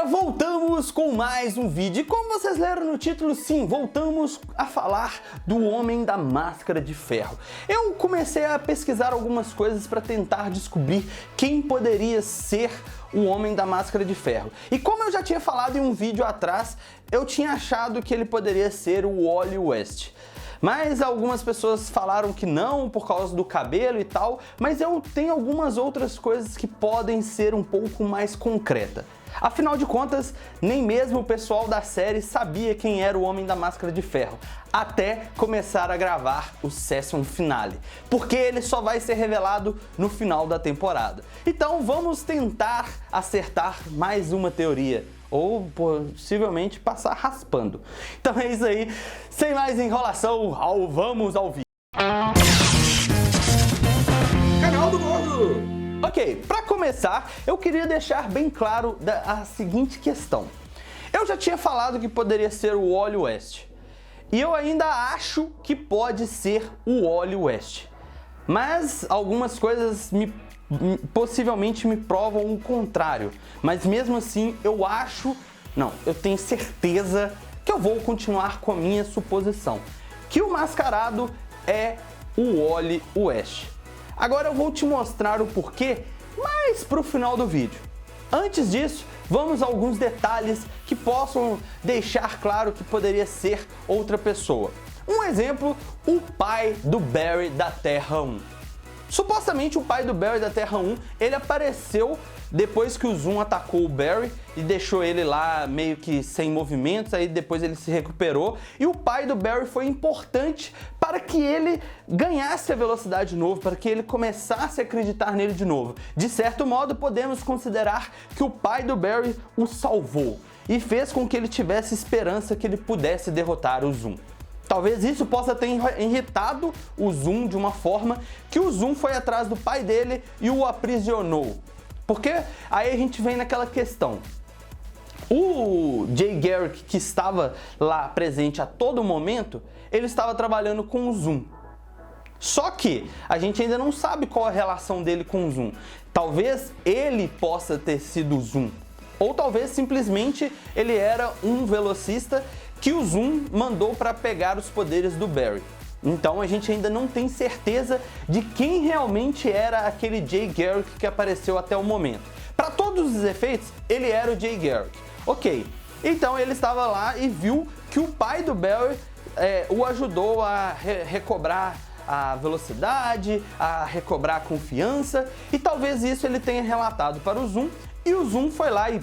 galera, voltamos com mais um vídeo e como vocês leram no título, sim, voltamos a falar do Homem da Máscara de Ferro. Eu comecei a pesquisar algumas coisas para tentar descobrir quem poderia ser o Homem da Máscara de Ferro. E como eu já tinha falado em um vídeo atrás, eu tinha achado que ele poderia ser o Wally West. Mas algumas pessoas falaram que não, por causa do cabelo e tal, mas eu tenho algumas outras coisas que podem ser um pouco mais concretas. Afinal de contas, nem mesmo o pessoal da série sabia quem era o Homem da Máscara de Ferro, até começar a gravar o Season Finale, porque ele só vai ser revelado no final da temporada. Então vamos tentar acertar mais uma teoria, ou possivelmente passar raspando. Então é isso aí, sem mais enrolação, vamos ao vídeo. Canal do Gordo! Ok, para começar, eu queria deixar bem claro a seguinte questão. Eu já tinha falado que poderia ser o Wally West, e eu ainda acho que pode ser o Wally West, mas algumas coisas possivelmente me provam o contrário, mas mesmo assim eu tenho certeza que eu vou continuar com a minha suposição, que o mascarado é o Wally West. Agora eu vou te mostrar o porquê mais pro final do vídeo. Antes disso, vamos a alguns detalhes que possam deixar claro que poderia ser outra pessoa. Um exemplo, o pai do Barry da Terra 1. Supostamente o pai do Barry da Terra 1, ele apareceu depois que o Zoom atacou o Barry e deixou ele lá meio que sem movimentos, aí depois ele se recuperou, e o pai do Barry foi importante para que ele ganhasse a velocidade de novo, para que ele começasse a acreditar nele de novo. De certo modo, podemos considerar que o pai do Barry o salvou e fez com que ele tivesse esperança que ele pudesse derrotar o Zoom. Talvez isso possa ter irritado o Zoom de uma forma que o Zoom foi atrás do pai dele e o aprisionou. Porque aí a gente vem naquela questão. O Jay Garrick, que estava lá presente a todo momento, ele estava trabalhando com o Zoom. Só que a gente ainda não sabe qual a relação dele com o Zoom. Talvez ele possa ter sido o Zoom. Ou talvez simplesmente ele era um velocista que o Zoom mandou para pegar os poderes do Barry. Então a gente ainda não tem certeza de quem realmente era aquele Jay Garrick que apareceu até o momento. Para todos os efeitos, ele era o Jay Garrick. Ok, então ele estava lá e viu que o pai do Barry o ajudou a recobrar a velocidade, a recobrar a confiança, e talvez isso ele tenha relatado para o Zoom, e o Zoom foi lá e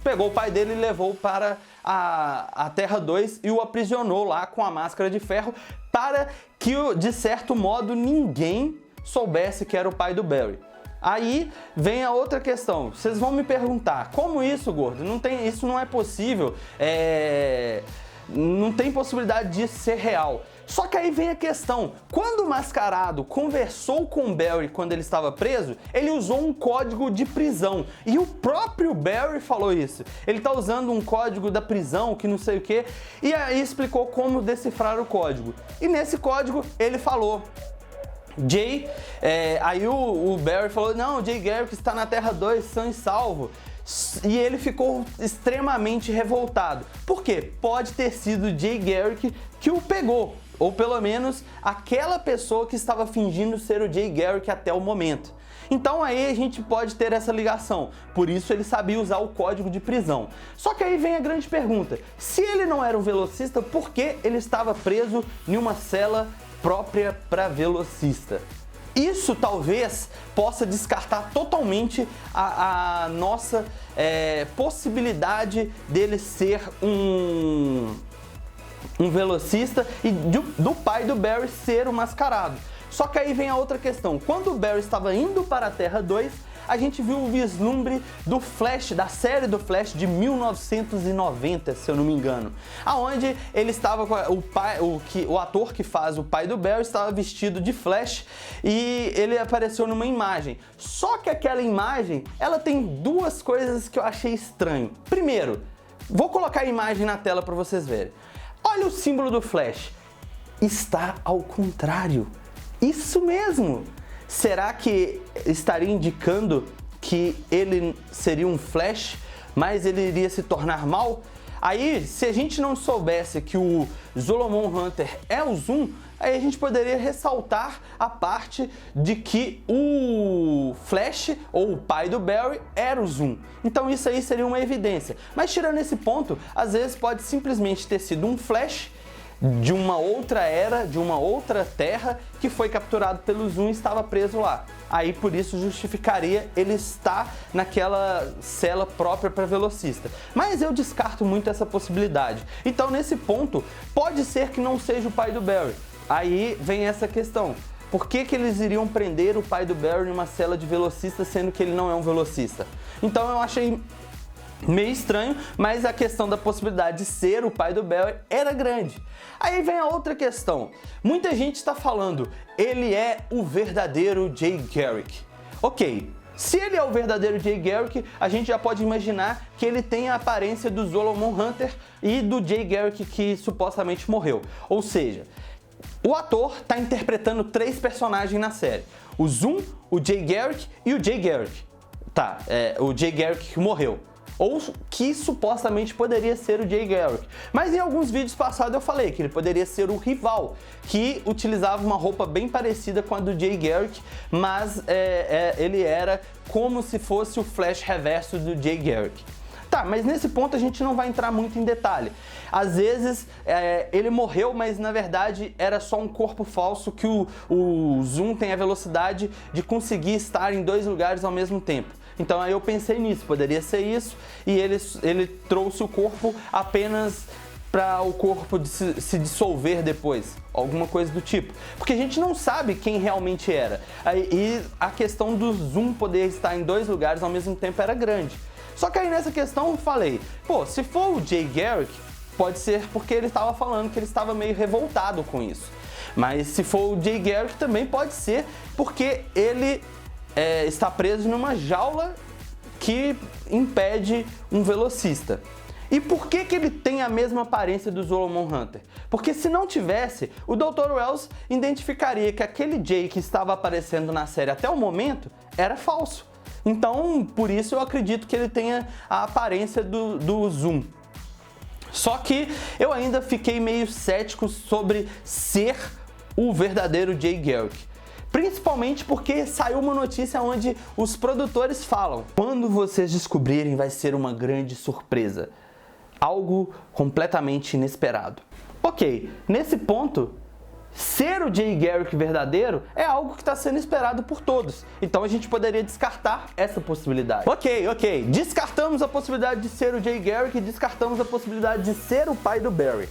pegou o pai dele e levou para a Terra 2 e o aprisionou lá com a máscara de ferro para que, de certo modo, ninguém soubesse que era o pai do Barry. Aí vem a outra questão. Vocês vão me perguntar, como isso, gordo? Isso não é possível, não tem possibilidade disso ser real. Só que aí vem a questão, quando o mascarado conversou com o Barry quando ele estava preso, ele usou um código de prisão, e o próprio Barry falou isso. Ele tá usando um código da prisão, que não sei o que, e aí explicou como decifrar o código. E nesse código ele falou, Jay, aí o Barry falou, não, Jay Garrick está na Terra 2, são e salvo. E ele ficou extremamente revoltado. Por quê? Pode ter sido Jay Garrick que o pegou, ou pelo menos aquela pessoa que estava fingindo ser o Jay Garrick até o momento. Então aí a gente pode ter essa ligação, por isso ele sabia usar o código de prisão. Só que aí vem a grande pergunta, se ele não era um velocista, por que ele estava preso em uma cela própria para velocista? Isso talvez possa descartar totalmente a nossa possibilidade dele ser um velocista e do pai do Barry ser o mascarado. Só que aí vem a outra questão. Quando o Barry estava indo para a Terra 2, a gente viu o vislumbre do Flash, da série do Flash de 1990, se eu não me engano, aonde ele estava com o ator que faz o pai do Barry estava vestido de Flash e ele apareceu numa imagem. Só que aquela imagem, ela tem duas coisas que eu achei estranho. Primeiro, vou colocar a imagem na tela para vocês verem. Olha o símbolo do Flash, está ao contrário. Isso mesmo! Será que estaria indicando que ele seria um Flash mais ele iria se tornar mal? Aí, se a gente não soubesse que o Solomon Hunter é o Zoom, aí a gente poderia ressaltar a parte de que o Flash, ou o pai do Barry, era o Zoom. Então isso aí seria uma evidência. Mas tirando esse ponto, às vezes pode simplesmente ter sido um Flash de uma outra era, de uma outra terra, que foi capturado pelo Zoom e estava preso lá. Aí por isso justificaria ele estar naquela cela própria para velocista. Mas eu descarto muito essa possibilidade. Então nesse ponto, pode ser que não seja o pai do Barry. Aí vem essa questão. Por que eles iriam prender o pai do Barry numa cela de velocista, sendo que ele não é um velocista? Então eu achei meio estranho, mas a questão da possibilidade de ser o pai do Barry era grande. Aí vem a outra questão. Muita gente está falando, ele é o verdadeiro Jay Garrick. Ok, se ele é o verdadeiro Jay Garrick, a gente já pode imaginar que ele tem a aparência do Solomon Hunter e do Jay Garrick que supostamente morreu. Ou seja, o ator está interpretando 3 personagens na série. O Zoom, o Jay Garrick e o Jay Garrick. O Jay Garrick que morreu. Ou que supostamente poderia ser o Jay Garrick. Mas em alguns vídeos passados eu falei que ele poderia ser o rival, que utilizava uma roupa bem parecida com a do Jay Garrick, mas ele era como se fosse o Flash reverso do Jay Garrick. Tá, mas nesse ponto a gente não vai entrar muito em detalhe. Às vezes ele morreu, mas na verdade era só um corpo falso que o Zoom tem a velocidade de conseguir estar em 2 lugares ao mesmo tempo. Então aí eu pensei nisso, poderia ser isso, e ele trouxe o corpo apenas para o corpo se dissolver depois, alguma coisa do tipo. Porque a gente não sabe quem realmente era. E a questão do Zoom poder estar em 2 lugares ao mesmo tempo era grande. Só que aí nessa questão eu falei, pô, se for o Jay Garrick, pode ser porque ele estava falando que ele estava meio revoltado com isso. Mas se for o Jay Garrick também pode ser porque ele está preso numa jaula que impede um velocista. E por que ele tem a mesma aparência do Solomon Hunter? Porque se não tivesse, o Dr. Wells identificaria que aquele Jay que estava aparecendo na série até o momento era falso. Então, por isso eu acredito que ele tenha a aparência do Zoom. Só que eu ainda fiquei meio cético sobre ser o verdadeiro Jay Garrick. Principalmente porque saiu uma notícia onde os produtores falam: quando vocês descobrirem, vai ser uma grande surpresa. Algo completamente inesperado. Ok, nesse ponto, ser o Jay Garrick verdadeiro é algo que está sendo esperado por todos. Então a gente poderia descartar essa possibilidade. Ok. Descartamos a possibilidade de ser o Jay Garrick e descartamos a possibilidade de ser o pai do Barry.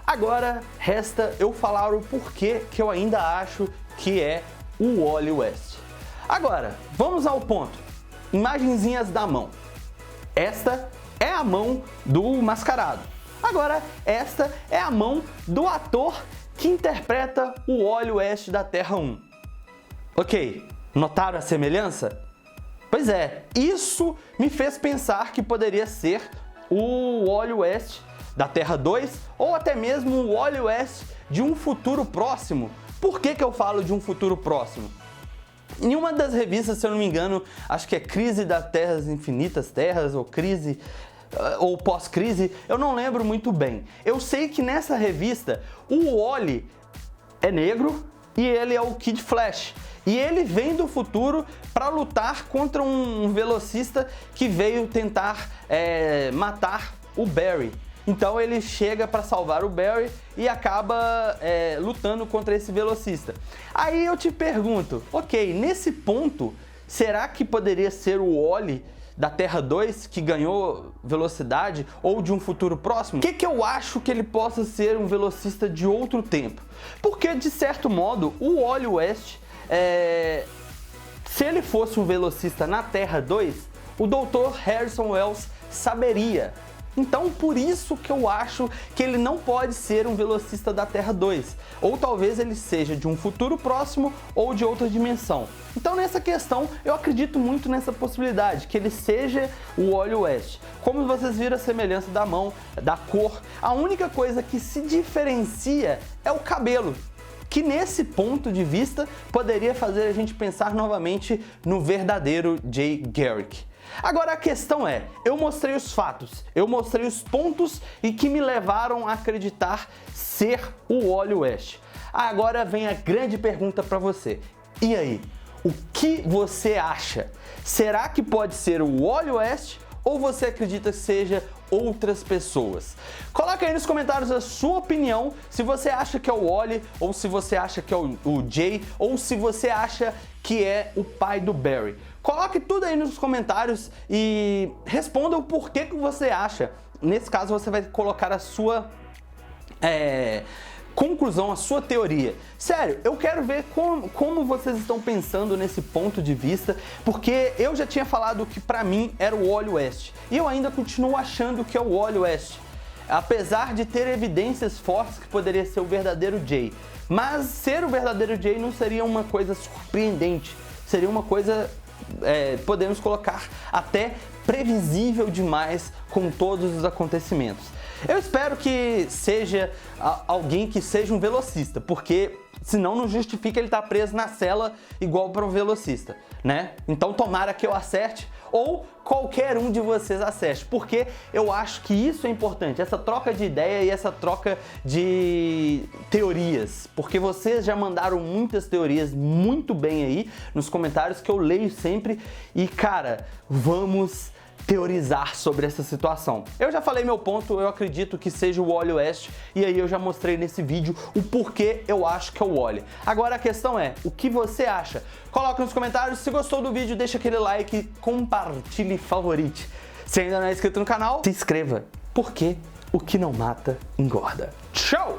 Agora resta eu falar o porquê que eu ainda acho que é o Wally West. Agora, vamos ao ponto. Imagenzinhas da mão. Esta é a mão do mascarado. Agora, esta é a mão do ator que interpreta o Wally West da Terra 1. Ok, notaram a semelhança? Pois é, isso me fez pensar que poderia ser o Wally West da Terra 2 ou até mesmo o Wally West de um futuro próximo. Por que eu falo de um futuro próximo? Em uma das revistas, se eu não me engano, acho que é Crise das Terras Infinitas Terras, ou Crise, ou Pós-Crise, eu não lembro muito bem. Eu sei que nessa revista, o Wally é negro e ele é o Kid Flash. E ele vem do futuro para lutar contra um velocista que veio tentar matar o Barry. Então ele chega para salvar o Barry e acaba lutando contra esse velocista. Aí eu te pergunto, ok, nesse ponto, será que poderia ser o Wally da Terra 2 que ganhou velocidade ou de um futuro próximo? O que eu acho que ele possa ser um velocista de outro tempo? Porque, de certo modo, o Wally West, se ele fosse um velocista na Terra 2, o Dr. Harrison Wells saberia. Então, por isso que eu acho que ele não pode ser um velocista da Terra 2. Ou talvez ele seja de um futuro próximo ou de outra dimensão. Então, nessa questão, eu acredito muito nessa possibilidade, que ele seja o Wally West. Como vocês viram a semelhança da mão, da cor, a única coisa que se diferencia é o cabelo. Que nesse ponto de vista poderia fazer a gente pensar novamente no verdadeiro Jay Garrick. Agora a questão é, eu mostrei os fatos, eu mostrei os pontos e que me levaram a acreditar ser o Wally West. Agora vem a grande pergunta para você. E aí, o que você acha? Será que pode ser o Wally West ou você acredita que seja outras pessoas? Coloca aí nos comentários a sua opinião, se você acha que é o Wally, ou se você acha que é o Jay, ou se você acha que é o pai do Barry. Coloque tudo aí nos comentários e responda o porquê que você acha. Nesse caso você vai colocar a sua conclusão, a sua teoria. Sério, eu quero ver como vocês estão pensando nesse ponto de vista, porque eu já tinha falado que pra mim era o Wally West, e eu ainda continuo achando que é o Wally West, apesar de ter evidências fortes que poderia ser o verdadeiro Jay. Mas ser o verdadeiro Jay não seria uma coisa surpreendente, seria uma coisa, podemos colocar, até previsível demais com todos os acontecimentos. Eu espero que seja alguém que seja um velocista, porque senão não justifica ele estar preso na cela igual para um velocista, né? Então tomara que eu acerte ou qualquer um de vocês acerte, porque eu acho que isso é importante, essa troca de ideia e essa troca de teorias, porque vocês já mandaram muitas teorias muito bem aí nos comentários que eu leio sempre e, cara, vamos teorizar sobre essa situação. Eu já falei meu ponto, eu acredito que seja o Wally West, e aí eu já mostrei nesse vídeo o porquê eu acho que é o Wally. Agora a questão é, o que você acha? Coloca nos comentários, se gostou do vídeo, deixa aquele like, compartilhe e favorite. Se ainda não é inscrito no canal, se inscreva, porque o que não mata engorda. Tchau!